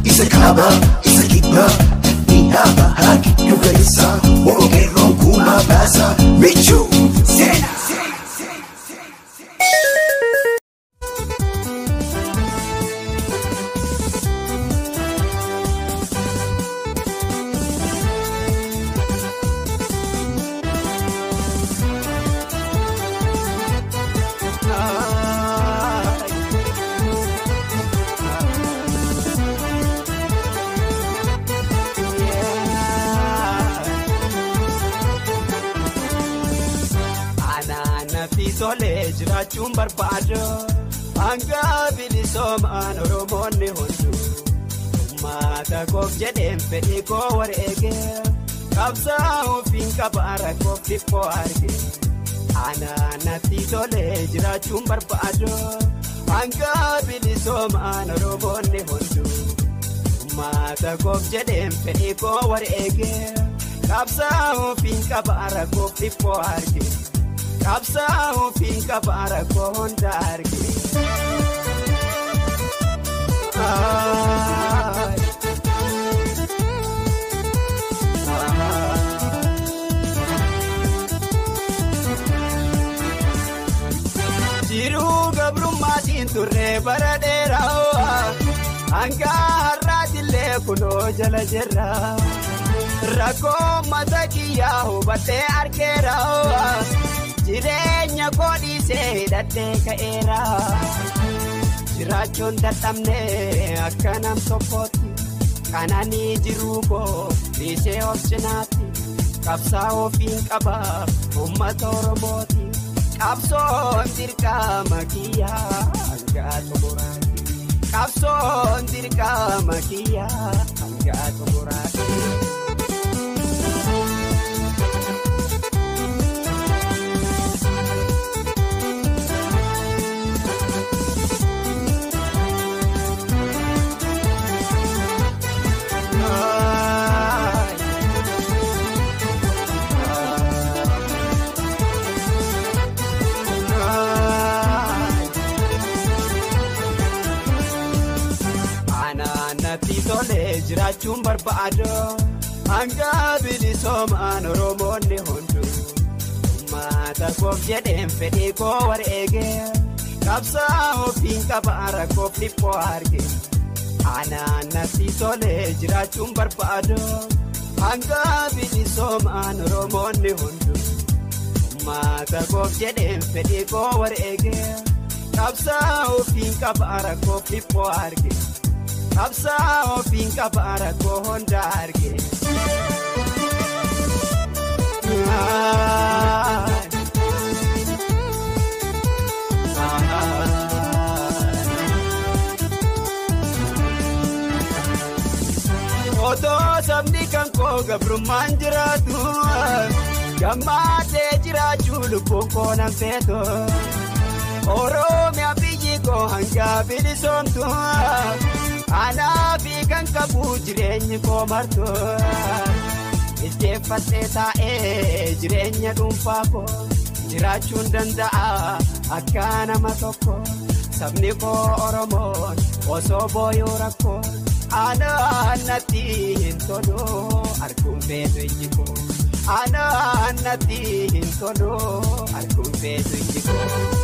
Isa kaba, isa kiba, ihaba haki yugaisa, wongero kuma basa, Michu, Sena. Tole jiraachuun barbaada hanga bilisoomaan Oromoonni hundu uummata koof jedheen fedhii koo wareege qabsaa'uufiin qabaara koof dhiphoo arge anaanatti tole jiraachuun barbaada hanga bilisoomaan Oromoonni hundu uummata koof jedheen fedhii koo wareege qabsaa'uufiin qabaara koof dhiphoo arge. Qabsaa'uufiin qabaara koo hunda arge. Jiruu gabrummaatiin turre bara dheeraa hanga har'aatillee kunoo jala jirra. Rakkoo mata kiyyaa hubattee argeera. Jireenya koodhiisee hidhattee ka'eera. Jiraachuun dadhabnee akka nam tokkotti kananii jiruu koo dhiisee of cinaatti qabsaa'uufiin qaba uummata Oromooti. Qabsoon dirqama kiyyaa hanga xumuraatti. Qabsoon dirqama kiyyaa hanga xumuraatti. Tole jiraachuun barbaada hanga bilisoomaan Oromoonni hundu uummata koof jedheen fedhii koo wareege qabsaa'uufiin qabaara koof dhiphoo arge anaanatti tole jiraachuun barbaada hanga bilisoomaan Oromoonni hundu uummata koof jedheen fedhii koo wareege qabsaa'uufiin qabaara koof dhiphoo arge. Qabsaa'uufiin qabaara koo hunda arge. Otoo sabni kan koo gabrummaan jiraatu gammaatee jiraachuu lubbuun koo nan feeto. Oromiyaa biyyi koo hanga bilisoomtu. Anaafi kan qabu jireenyi koo marto ijjeeffatee taa'ee jireenya dhuunfaa koo jiraachuun danda'a akka nama tokko sabni koo Oromoon osoo booyuu rakkoo anaannatti hin tolu arguun feetu ijji koo anaannatti hin tolu arguun feetu ijji koo.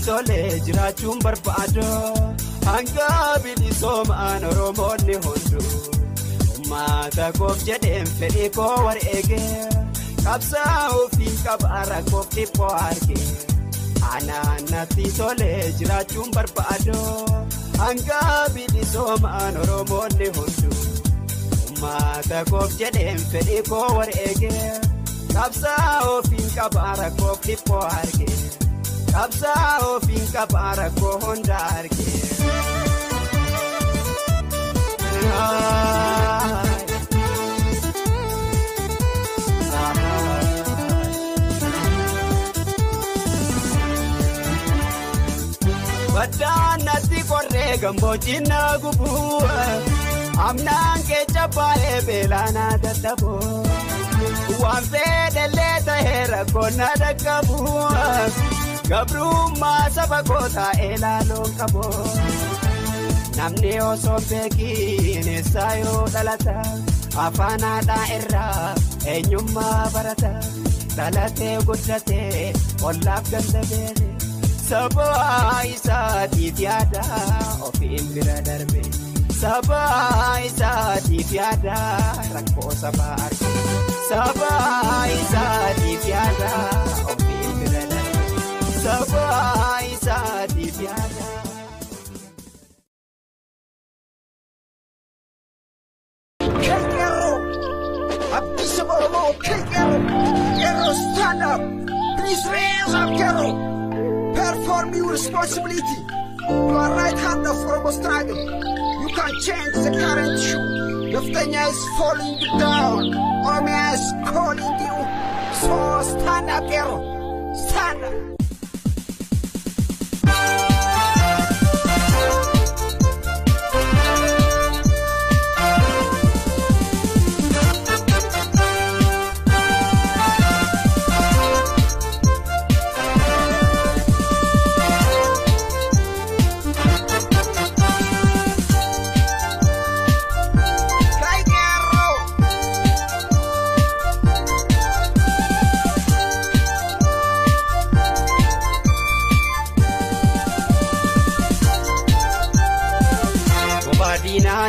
Tole jiraachuun barbaada hanga bilisoomaan Oromoonni hundu uummata koof jedheen fedhii koo wareege qabsaa'uufiin qabaara koof dhiphoo arge anaanatti tole jiraachuun barbaada hanga bilisoomaan Oromoonni hundu uummata koof jedheen fedhii koo wareege qabsaa'uufiin qabaara koof dhiphoo arge. Qabsaa'uufiin qabaara koo hunda arge. Baddaanatti qorree gammoojjiin na gubuu amnaan keessa baay'ee beelaanaa dadhaboo waan fedhellee ta'ee rakkoon na dhaqqabuu gabrummaa saba kootaa ilaaloon qaboo namni osoo beekiin eessaa yoo dhalata afaan haadhaa irraa eenyummaa barata dhalatee guddatee ollaaf ganda beene. Saba isaatiif yaada ofiin bira darbe Saba isaatiif yaada rakkoo saba arge Saba isaatiif yaada ofiin bira darbe Saba isaatiif yaada. Kero, stand up. Please raise up, Kero. Perform your responsibility. You are right hand of Oromo struggle. You can change the current shoe. Naftanya is falling down. Oromia is calling you. So stand up, Kero. Stand up.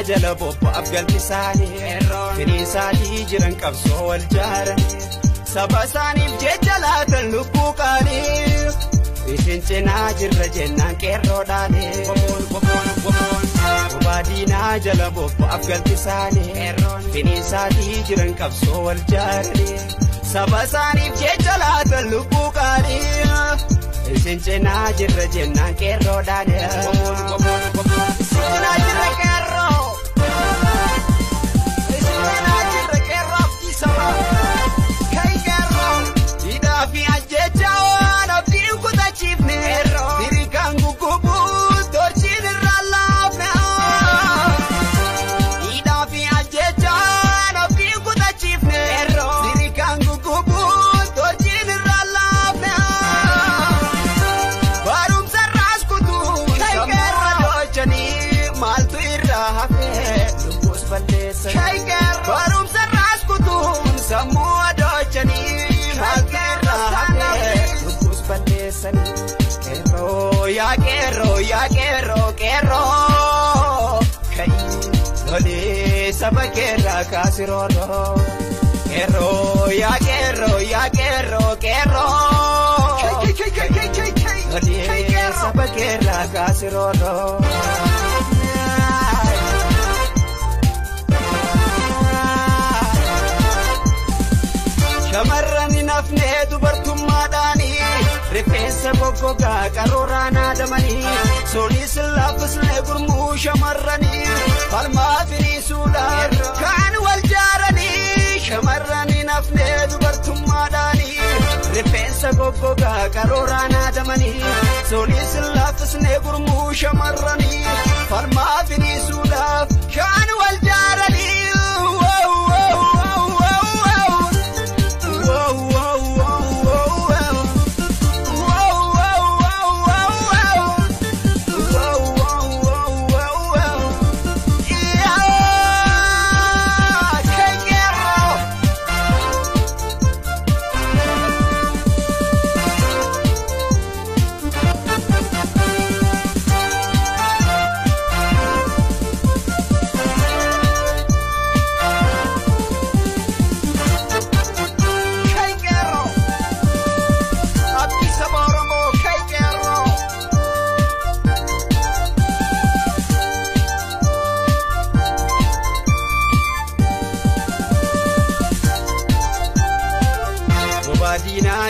Jala bobbo Afghanistan Finisaati jiran qabsoo wal jaaran saba isaaniif jecha laatan lubbuu qaalii isin cinaa jirra jennaan qeerroodhaani Bobaadinaa jala bobbo Afghanistan Finisaati jiran qabsoo wal jaaran saba isaaniif jecha laatan lubbuu qaalii isin cinaa jirra jennaan qeerroodhaani Sina jirra qeerroo Kero kai lole saba kera kasirolo Kero lole saba kera kasirolo Shamarrani nafne dubartummaadhaani rifeensa goggogaa qarooraan adamanii soolii sillaafislee gurmuu shamarranii falmaa firiisuudhaan kaan wal jaaranii shamarrani nafne dubartummaadhaani rifeensa goggogaa qarooraan adamanii soolii sillaafislee gurmuu shamarranii falmaa firiisuudhaan kaan wal jaaranii.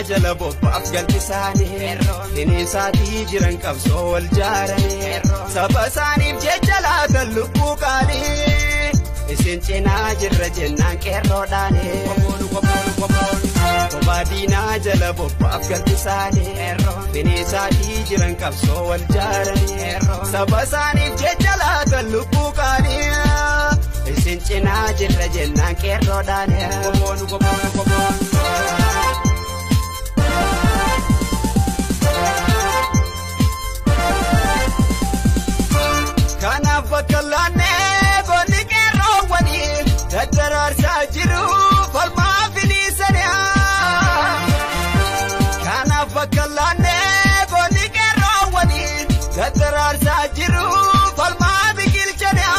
Jala bobbo Afghanistan Finisaati jiran qabsoo wal jaaran saba isaaniif jecha laatan lubbuu qaalii isin cinaa jirra jennaan qeerroodhaane kobaadinaa jala bobbaaf galtisaane bineensaadhii jiran qabsoo wal jaaranii saba isaaniif jecha laatan lubbuu qaanii isin cinaa jirra jennaan qeerroodhaane kanaaf bakka laannee goonni qeerroowwanii daddaraarsaa jiru falmaa finiisanii kanaaf bakka laannee goonni qeerroowwanii daddaraarsaa jiru falmaa biqilchanii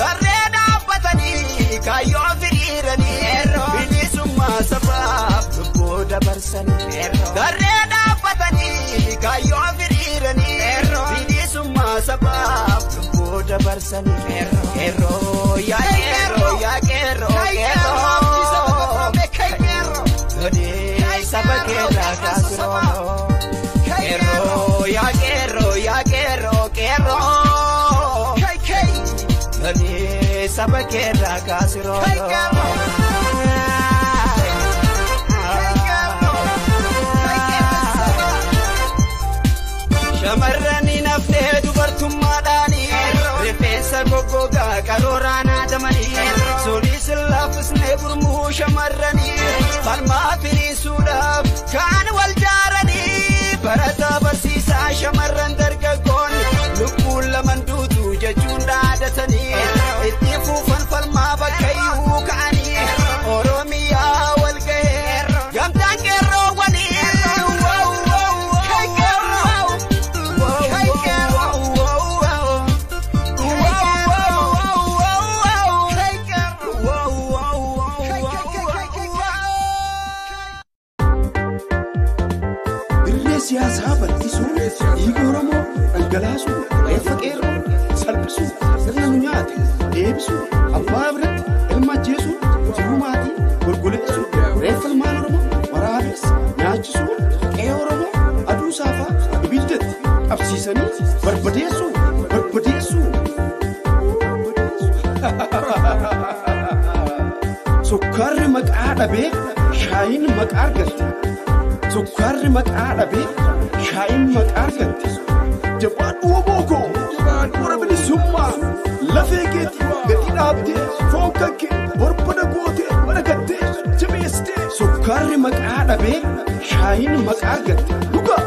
tarree dhaabbatanii kaayyoo firiiranii bilisummaa sabaaf lubbuu dabarsanii tarree dhaabbatanii kaayyoo firiiranii sabab lubbuu dabarsanii qeerroo yaa qeerroo yaa qeerroo qeerroo saba keerraa kaasiroo qeerroo yaa qeerroo yaa qeerroo qeerroo saba keerraa kaasiroo shamarranii naftee dubartummaadhaanii rifeensa goggogaa qarooraan haadamanii soolii sillaafisnee gurmuu shamarranii falmaa finiisuudhaaf kaan wal jaaranii barataa barsiisaa shamarran dargaggoon lubbuun laman duutu jechuun dhaadatanii itti fuufan falmaa bakkayyuu ka'anii oromiyaa wal ga'ee gamtaan qeerroowwanii siyaasaa bal'isuu dhiigooramoo dhangalaasuu reeffa qeerroo salphisuu sirna nu nyaate deebisuu abbaa biratti ilma ajjeesuu jiruu maatii golgoleessuu reeffa ilmaan oromoo waraabessa nyaachisuu qe'ee oromoo aduu saafaa ibiddatti qabsiisanii barbadeessuu sukkaarri maqaa dhabee shaayiin maqaa argatte sukkaarri maqaa dhabee shaayiin maqaa argatte jabaadhu booko jabaadhu bilisummaa lafee keetii gadi dhaabdee foon kankee borbada gootee barakattee jabeessitee sukkaarri maqaa dhabee shaayiin maqaa argatte dhugaa.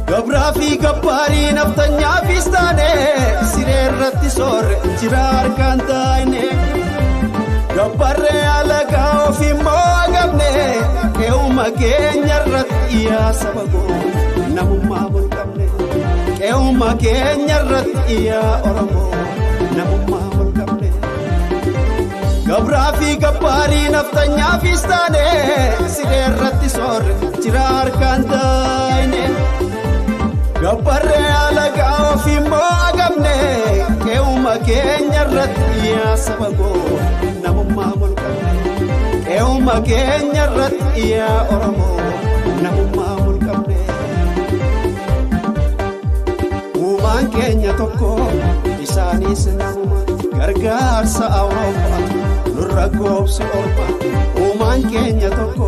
Gabraafi gabbarii naftanyaa fiistaane sireerratti soorre jira harkaan taa'ine gabbarree alagaa ofimmoo agabne eewuma keenyarratti yaa saba koo namummaa bulqabne euma keenya irratti yaa Oromoo namummaa mul'amne gabraa fi gabbaarii naftanyaa fi istaane siree irratti soorre jira harkaan taa'ine gabbarree alagaa ofii immoo agamne euma keenya irratti yaa saba koo namummaa mul'amne euma keenya irratti yaa Oromoo namummaa mul'amne uumaan keenya tokko isaanis namuma gargaarsa Awurooppaa nurra goobsi orma uumaan keenya tokko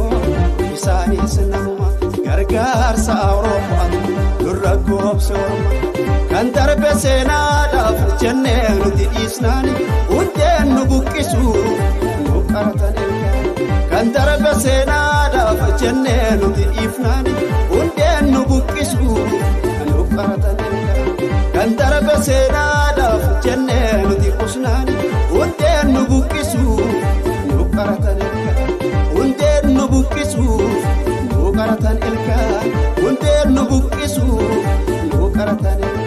isaanis namuma gargaarsa Awurooppaa nurra goobsi orma kan darbe seenaadhaaf jennee nuti dhiisnaani hundeen nu buqqisu nu qaratan ilkaan kan darbe seenaadhaaf jennee nuti dhiifnaani hundeen nu buqqisu nu qaratan ilkaan kan darbe seenaadhaaf jennee nuti qusnaani hundeen nu buqqisu nu qaratan ilkaan hundeen nu buqqisu nu qaratan ilkaan hundeen nu buqqisu nu qaratan ilkaan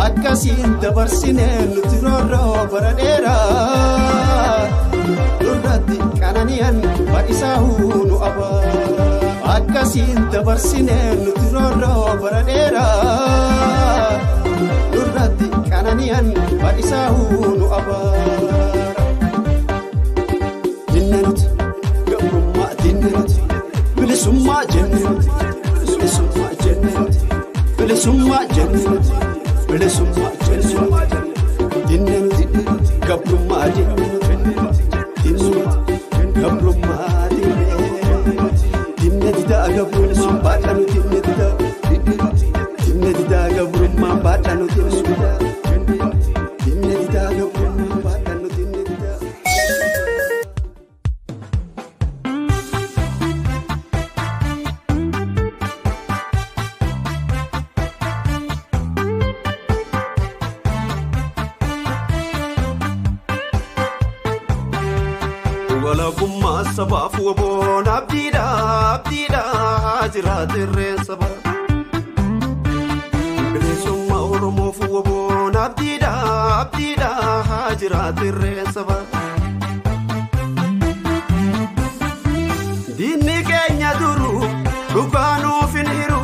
akkasiin dabarsinee nuti roorroo bara dheeraa nurratti qanani'an badhisaahuu nu abaa akkasiin dabarsinee nuti roorroo bara dheeraa nurratti qanani'an badhisaahuu nu abaa dinne nuti gabrummaa dinne nuti bilisummaa jenne nuti bilisummaa jenne nuti bilisummaa jenne nuti bilisummaa jenne nuti dinne nuti gabrummaa dinne nuti dinne nuti gabrummaa dinne dinne didaa gabrummaa baadha nuti dinne didaa gabrummaa baadha nuti dinne didaa gabrummaa baadha nuti walabummaa sabaaf waboon abdiidhaa jiraatirreen saba bilisummaa Oromoof waboon abdiidhaa jiraatirreen saba diinni keenya duru dhugaanuuf hin hiru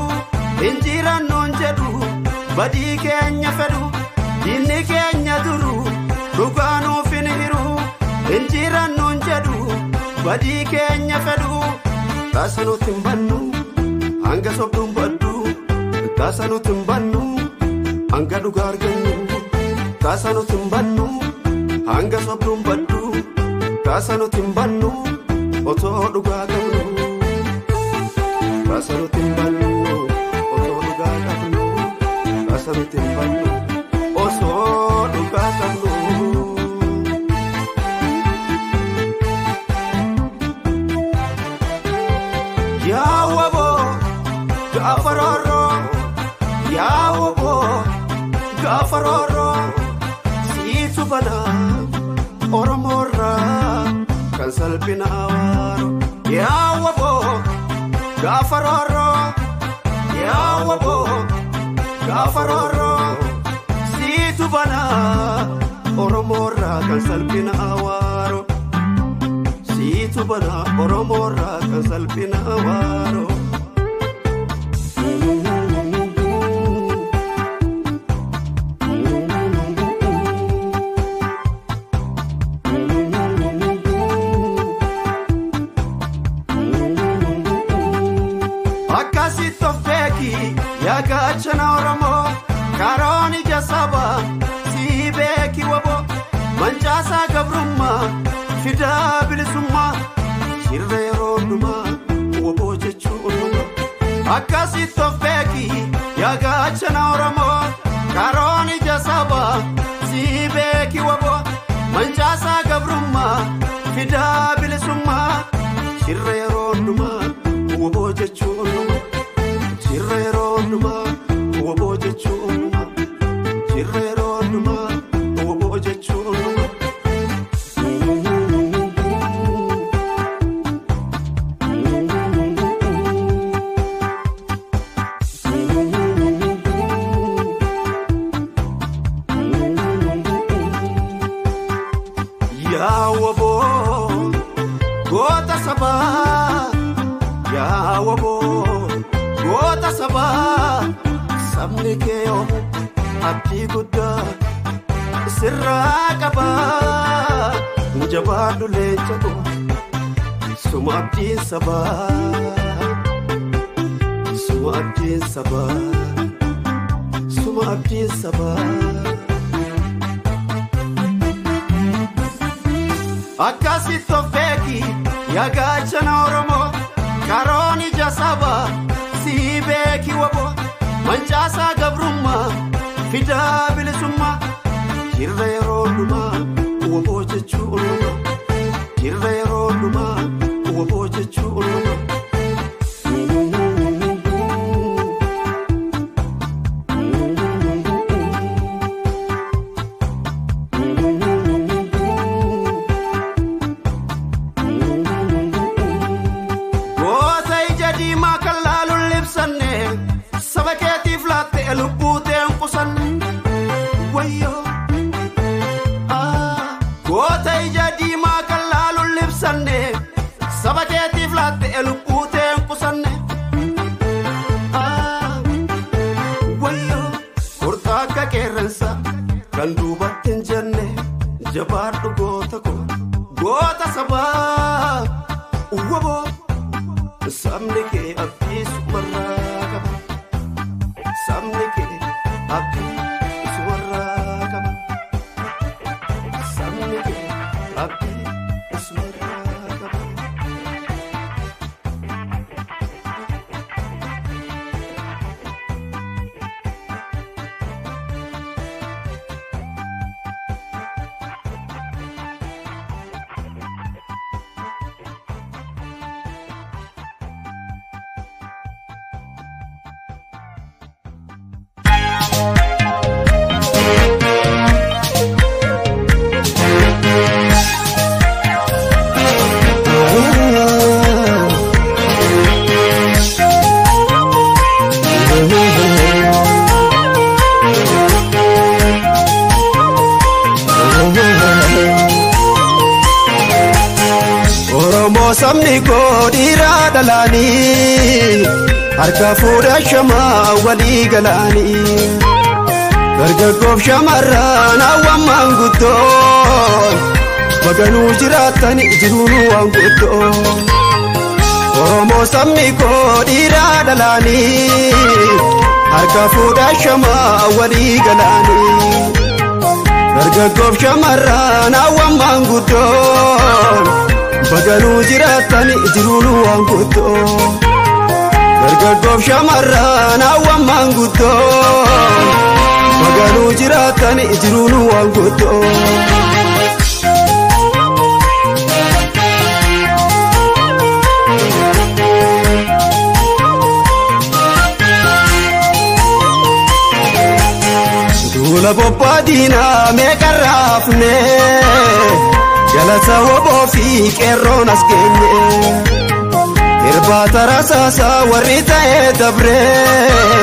injirannoon jedhu badii keenya fedhu diinni keenya duru dhugaanuuf hin hiru injirannoon jedhu badii keenya fedhu taasanuutti hin bannu hanga sobduun baddu taasanuutti hin bannu hanga dhugaa argannu taasanuutti hin bannu hanga sobduun baddu taasanuutti hin bannu otoo dhugaa qabnu taasanuutti hin bannu otoo dhugaa qabnu taasanuutti hin bannu osoo dhugaa qabnu. Yaawabo gaafaroro yaawabo gaafaroro siitu bana Oromorra kan salphina Awwaaro yaawabo gaafaroro yaawabo gaafaroro siitu bana Oromorra kan salphina Awwaaro siitu bana Oromorra kan salphina Awwaaro akkasitti of beeki yaa gaachana Oromoo karooni jasaba sii beeki wabo mancaasaa gabrummaa fidaa bilisummaa shirra yeroo hundumaa waboo jechuun akkasitti of beeki yaa gaachana Oromoo karooni jasaba sii beeki wabo mancaasaa gabrummaa fidaa bilisummaa shirra yeroo hundumaa waboo jechuun shirra yeroo hundumaa waboo jechuun shirra yeroo hundumaa waboo jechuun. wabo goota sabaa yaa wabo goota sabaa sabni kee abdii guddaa sirraa qabaa jabaadhu leenca koo suma abdiin sabaa suma abdiin sabaa suma abdiin sabaa akkasitti of beeki yaa gaachana Oromoo karoon ija sabaa sii beeki wabo mancaasaa gabrummaa fidaa bilisummaa jirra yeroo dhumaa waboo jechuu olumaa jirra yeroo dhumaa waboo jechuu olumaa goota ija diimaa kan laaluun libsanne saba keetiif laatte lubbuu ta'een qusanne wayyoo goota ija diimaa kan laaluun libsanne saba keetiif laatte lubbuu ta'een qusanne wayyoo furtaa akka qeerransa kan duubatti hin jenne jabaadhu goota koo goota sabaa waboo sabni kee abdii sumarraa qaba sabni kee abdii sumarraa qaba sabni kee abdii sumarraa qaba. Oromoo sabni koo dhiiraa dhalaanii harka fuudha shamaa walii galaanii dargaggoof shamarran hawwan maanguddoon baganuu jiraatan jiruun waan guddoo Oromoo sabni koo dhiiraa dhalaanii harka fuudha shamaa walii galaanii dargaggoof shamarran hawwan maanguddoon baganuu jiraatan jiruun waan guddoo dargaggoof shamarran hawwan maanguddoon baganuu jiraatan jiruun waan guddoo. duula bobbaa diinaa meeqarraafne jalasa waboo fi qeerroon as geenye irbaata rasaasaa warri ta'ee dabree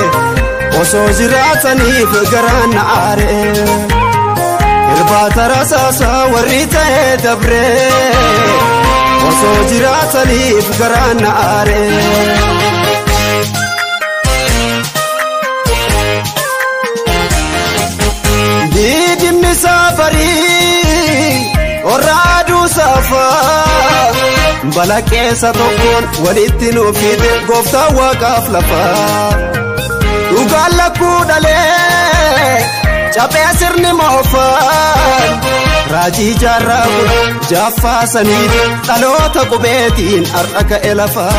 osoo jiraataniif garaan na aaree irbaata rasaasaa warri ta'ee dabree osoo jiraataniif garaan na aaree. Didimmi safarii orraaduu safaa balaqeessa tokkoon walitti nuuf fide gooftaa waaqaaf lafaa dhugaan lakkuu dhalee caphee sirni moofaan raajii jaarraa kun jaaffaa saniif dhaloota qubeetiin har'a ka'e lafaa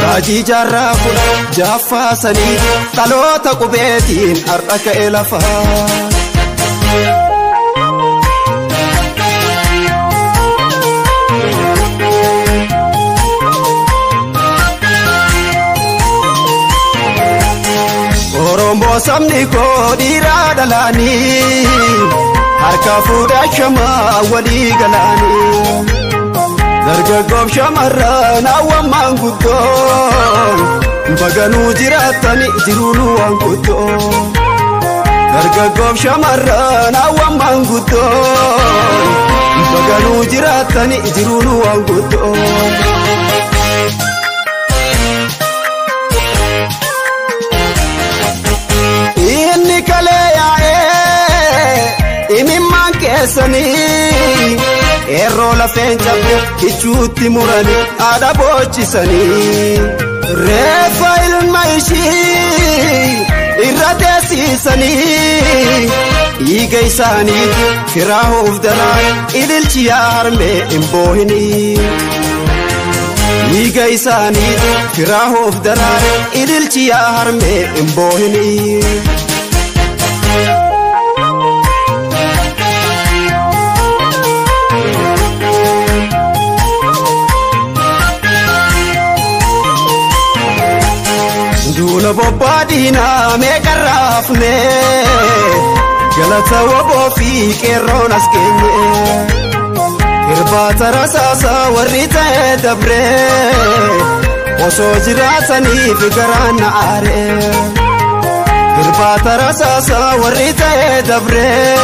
raajii jaarraa kun jaaffaa saniif dhaloota qubeetiin har'a ka'e lafaa. Oromoo sabni koo dhiiraa dhalaanii harka fuudha shamaa walii galaanii dargaggoof shamarran hawwan maanguddoon baganuu jiraatan jiruun waan guddoo dargaggoof shamarran awwaan maanguddoon baganuu jiraatani jiruun waan guddoon. Inni kalee yaa'ee imimmaan keessanii eerroo lafeen cabbe kichuutti muranii haadha boochisanii reeffa ilma ishii irra teessisanii dhiiga isaanii firaa hoof daraa ililchi yaa harmee hin boohinii. Dhiiga isaanii firaa hoof daraa ililchi yaa harmee hin boohinii. Duula bobbaa diinaa meeqarraafnee galata waboo fi qeerroon as geenye. Irbaata rasaasaa warri ta'ee dabree osoo jiraataniif garaan na aaree. Irbaata rasaasaa warri ta'ee dabree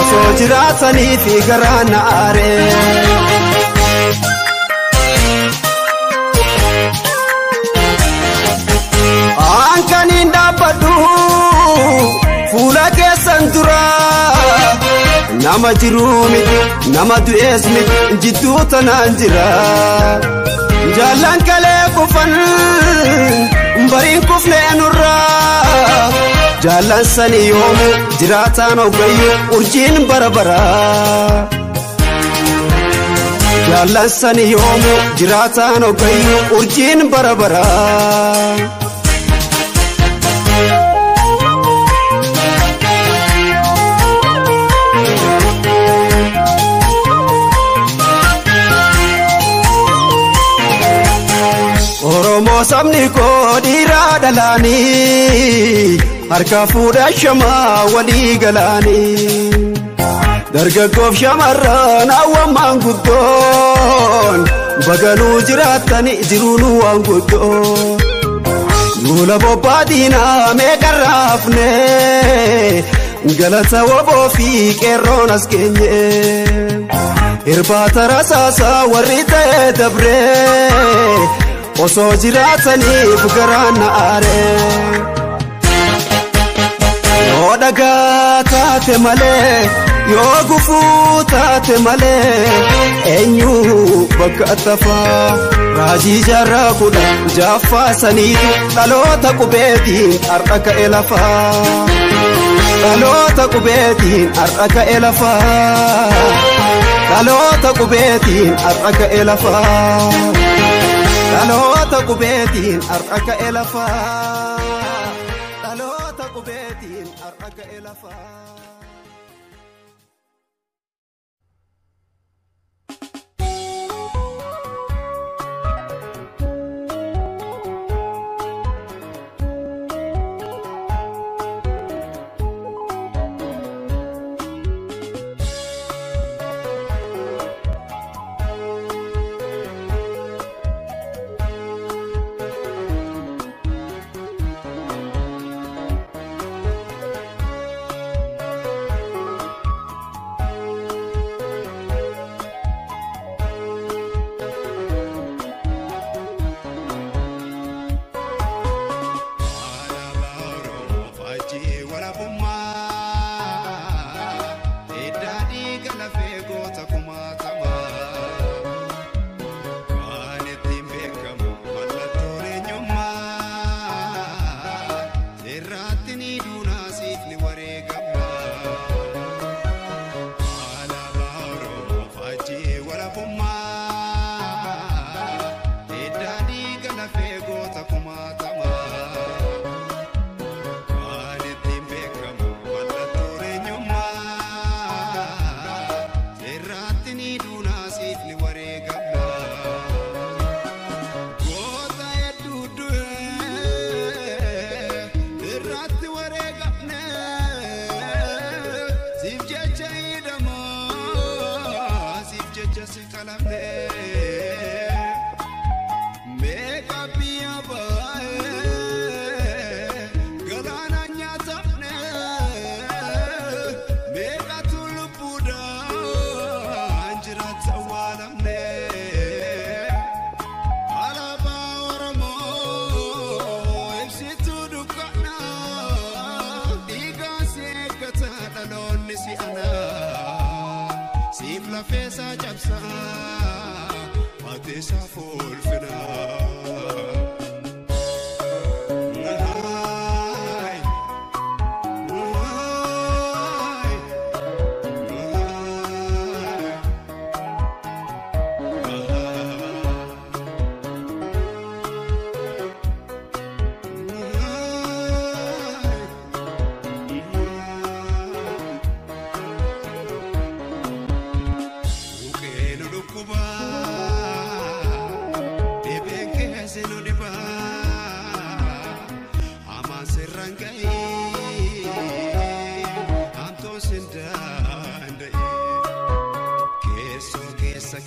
osoo jiraataniif garaan na aaree. Ankaniin dhaabbadhu fuula keessan duraa nama jiruu miti nama du'ees miti jidduu tanaan jira. Jaallan kalee kufan bariin kufnee nurraa jaallan sani yoomu jiraataan hogayyu urjiin bara baraa. Jaallan sani yoomu jiraataan hogayyu urjiin bara baraa. Oromoo sabni koo dhiiraa dhalaanii harka fuudhaa shamaa walii galaanii. Dargaggoof shamarran awwaan maanguddoon baganuu jiraatani jiruun waan guddoon. Duula bobbaa diinaa meeqarraafnee galata waboo fi qeerroon as geenye. Irbaata rasaasaa warri ta'ee dabree osoo jiraataniif garaan na aaree. Yoo dhagaa taate malee yoo gufuu taate malee eenyu bakka tafaa. Raajii jaarraa kudha jaaffaa saniitu dhaloota qubeetiin har'a ka'e lafaa. Dhaloota qubeetiin har'a ka'e lafaa. Dhaloota qubeetiin har'a ka'e lafaa. Dhaloota qubeetiin har'a ka'e lafaa. Dhaloota qubeetiin har'a ka'e lafaa. Galana nyata ne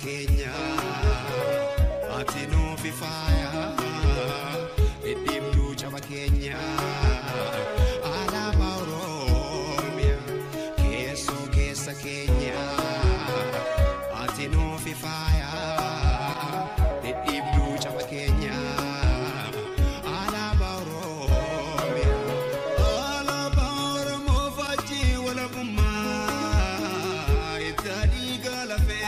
Kenya ati no fi fire edim du chaba Kenya ala Oromia keso kesa Kenya ati no fi fire edim du chaba Kenya ala Oromia ala Oromo faji wala buma itali galafe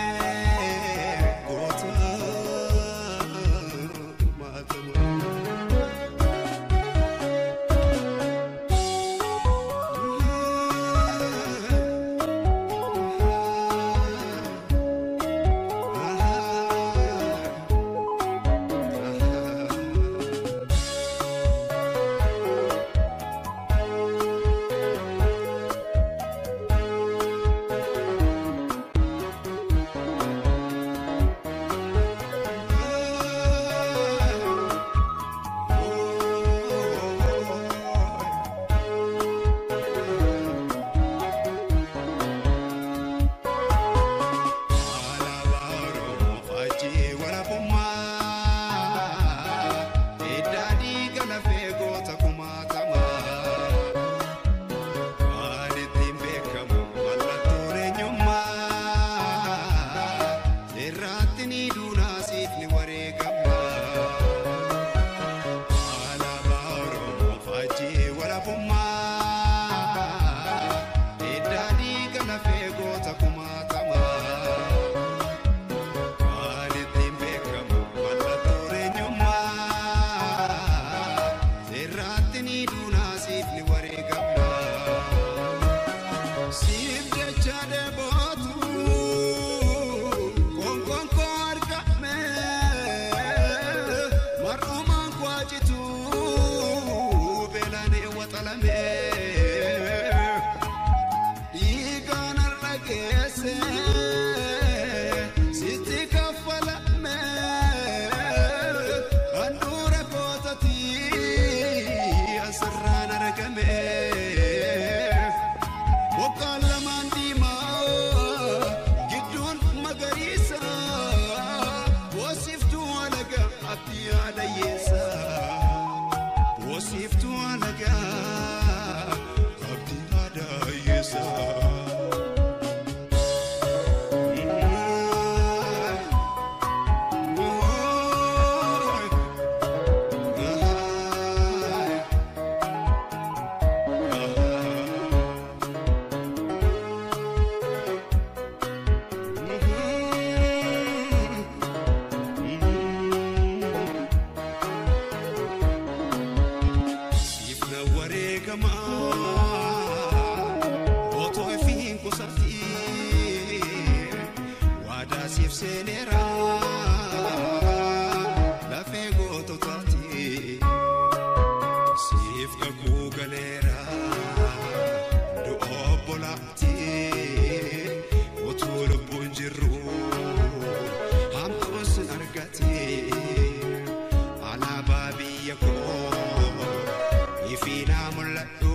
Ifina mulatu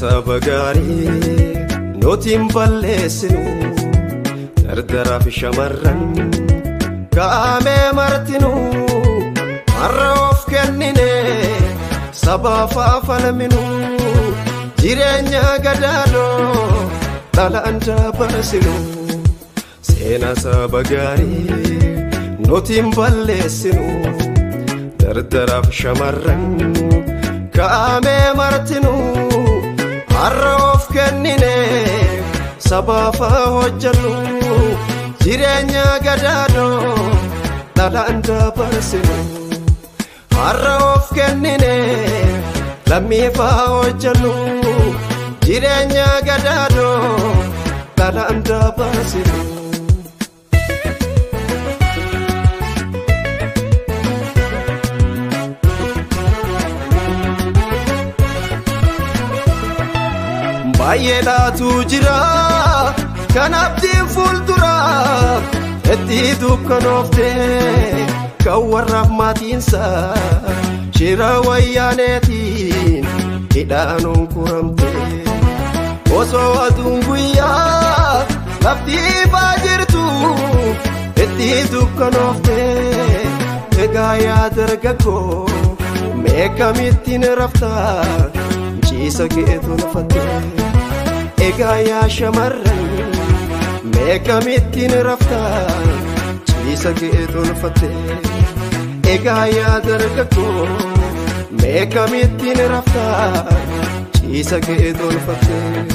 saba gaarii nootiin balleessinu dardara fi shamarran kaa'amee martinu har'a of kennine sabaaf falminu jireenya gadaadoo dhalaan dabarsinu seenaa saba gaarii nootiin balleessinu dardara fi shamarran kaa'amee martinu har'a of kennine sabaaf hojjennu jireenya gadaadoo dhalaan dabarsinu har'a of kennine lammiif hojjennu jireenya gadaadoo dhalaan dabarsinu. Baay'eedhaatu jira kan abdiin fuuldura itti dukkanoftee kan warraaf maatiinsa shira wayyaaneetiin hidhaanuun kuramtee osoo aduun guyyaa lafti ifaa jirtu itti dukkanoftee egaa yaa dargaggoo meeqamittiin raftaa ciisa keetu nafattee egaa yaa shamarran meeqamittiin raftaa ciisa keetu nafattee egaa yaa dargaggoo meeqamittiin raftaa ciisa keetu nafattee.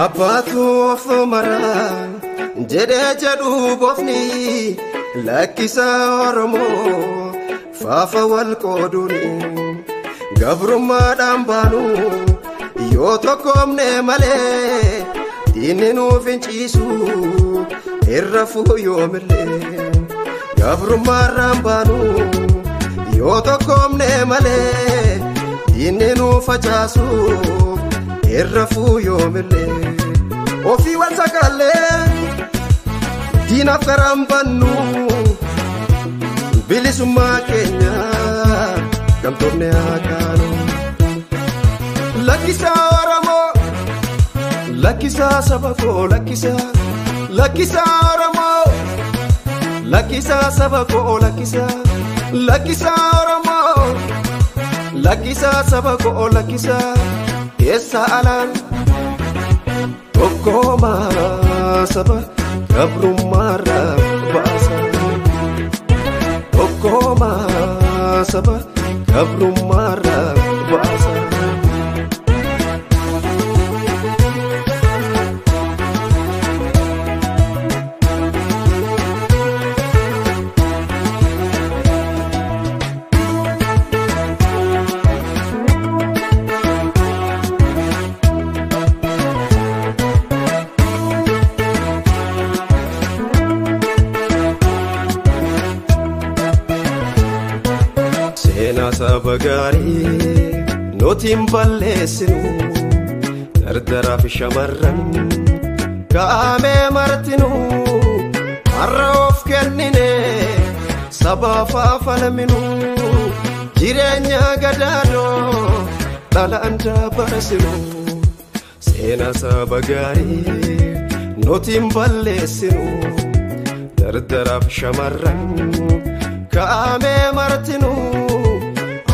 Abbaatu of maraa jedhee jedhu bofni lakkisa Oromoo faafa wal qooduuni gabrummaadhaan baanu yoo tokkoomne malee diinni nuuf hin ciisu irra fuu yoomillee gabrummaadhaan baanu yoo tokkoomne malee diinni nuuf facaasu irra fuu yoomillee ofii wal sakaalee diinaaf karaan bannu bilisummaa keenya gamtoomne haa kaanu. Lakkisaa Oromoo lakkisaa saba koo lakkisaa Oromoo lakkisaa saba koo lakkisaa Oromoo lakkisaa saba koo lakkisaa keessa alaan tokkooma saba gabrummaarraa baasa tokkooma saba gabrummaarraa baasa. Seenaa saba gaarii nootiin balleessinu dardara fi shamarran kaa'amee martinu har'a of kennine sabaaf falminu jireenya gadaadoo dhalaan dabarsinu seenaa saba gaarii nootiin balleessinu dardara fi shamarran kaa'amee martinu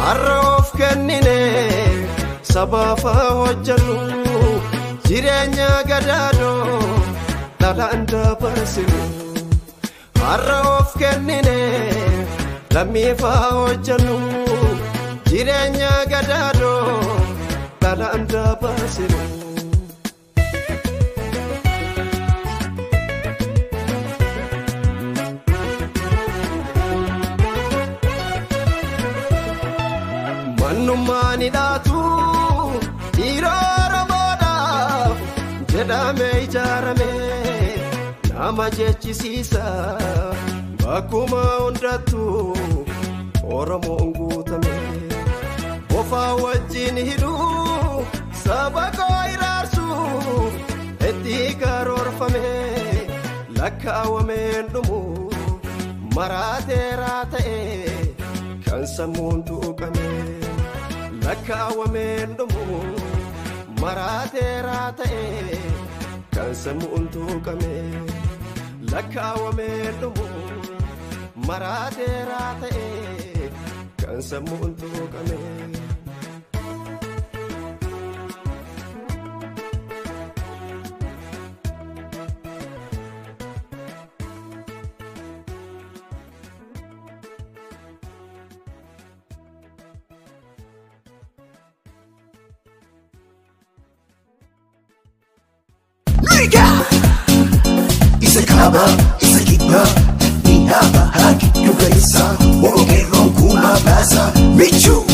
har'a of kennine sabaaf hojjennu jireenya gadaadoo dhalaan dabarsinu har'a of kennine lammiif hojjennu jireenya gadaadoo dhalaan dabarsinu. Mannummaan hidhaatu dhiira Oromoodhaaf jedhamee ijaarame nama jechisiisa bakkuma hundattuu Oromoon guutame bofaa wajjin hidhuu saba lakkaawameen dhumu maraateeraa ta'e kan sammuun tuqame lakkaawameen dhumu maraateeraa ta'e kan sammuun tuqame lakkaawameen dhumu maraateeraa ta'e kan sammuun tuqame. Isa kaba, isa kiba, ni haba haki yuga isa, o ongero kuma basa, michu.